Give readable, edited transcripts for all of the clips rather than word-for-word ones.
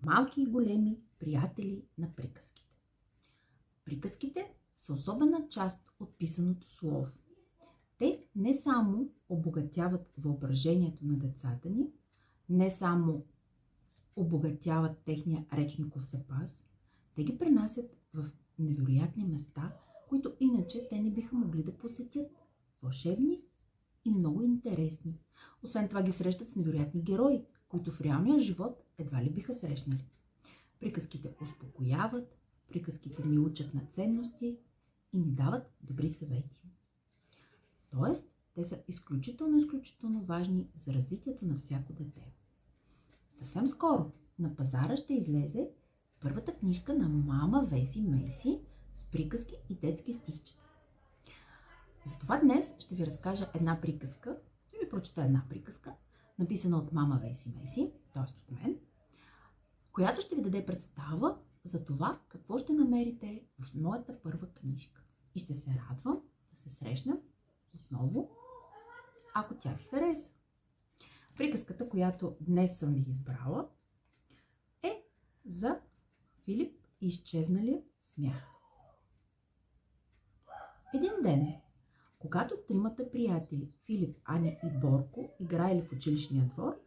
малки и големи приятели на приказките. Приказките са особена част от писаното слово. Те не само обогатяват въображението на децата ни, не само обогатяват техния речников запас, те ги пренасят в невероятни места, които иначе те не биха могли да посетят. Вълшебни и много интересни. Освен това ги срещат с невероятни герои, които в реалния живот едва ли биха срещнали. Приказките успокояват, приказките ни учат на ценности и ни дават добри съвети. Тоест, те са изключително важни за развитието на всяко дете. Съвсем скоро на пазара ще излезе първата книжка на мама Веси Меси с приказки и детски стихчета. Затова днес ще ви разкажа една приказка, ще ви прочета една приказка, написана от мама Веси Меси, т.е. от мен, която ще ви даде представа за това какво ще намерите в моята първа книжка. И ще се радвам да се срещнем отново, ако тя ви хареса. Приказката, която днес съм ви избрала, е за Филип и изчезналия смях. Един ден, когато тримата приятели Филип, Ани и Борко играели в училищния двор,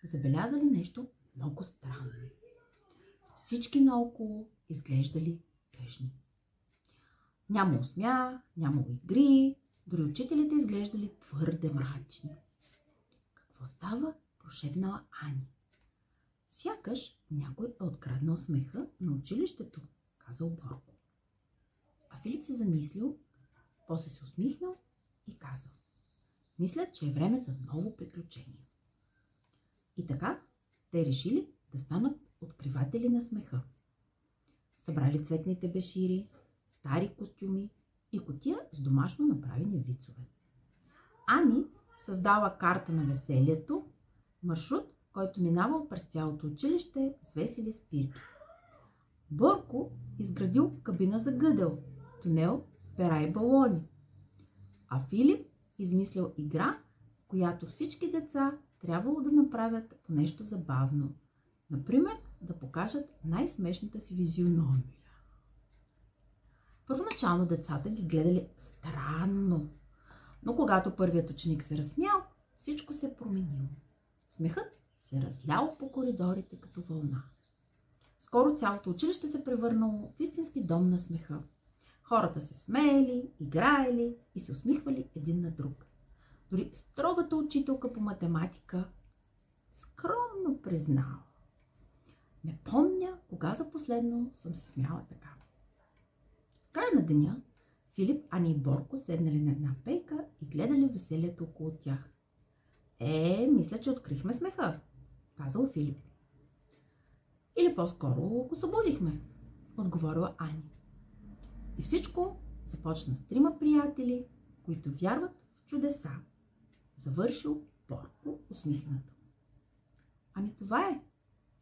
забелязали нещо много странно. Всички наоколо изглеждали тъжни. Нямало смях, нямало игри, дори учителите изглеждали твърде мрачни. Какво става? Прошепнала Ани. Сякаш някой е откраднал смеха на училището, казал Борко. А Филип се замислил, после се усмихнал и казал: мисля, че е време за ново приключение. И така те решили да станат откриватели на смеха. Събрали цветните бешири, стари костюми и кутия с домашно направени вицове. Ани създала карта на веселието, маршрут, който минавал през цялото училище с весели спирки. Борко изградил кабина за гъдел, тунел с пера и балони. А Филип измислял игра, в която всички деца трябвало да направят по нещо забавно. Например, да покажат най-смешната си физиономия. Първоначално децата ги гледали странно, но когато първият ученик се разсмял, всичко се променило. Смехът се разлял по коридорите като вълна. Скоро цялото училище се превърнало в истински дом на смеха. Хората се смеели, играели и се усмихвали един на друг. Дори строгата учителка по математика скромно признала: не помня кога за последно съм се смяла така. В края на деня Филип, Ани и Борко седнали на една пейка и гледали веселието около тях. Мисля, че открихме смеха, казал Филип. Или по-скоро го събудихме, отговорила Ани. И всичко започна с трима приятели, които вярват в чудеса. Завършил Борко усмихнато. Ами това е.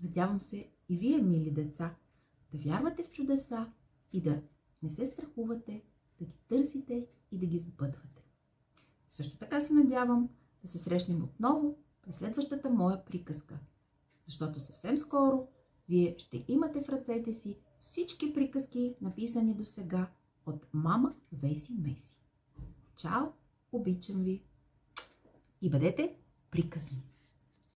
Надявам се и вие, мили деца, да вярвате в чудеса и да не се страхувате, да ги търсите и да ги сбъдвате. Също така се надявам да се срещнем отново при следващата моя приказка, защото съвсем скоро вие ще имате в ръцете си всички приказки, написани до сега от мама Веси Меси. Чао, обичам ви и бъдете приказни!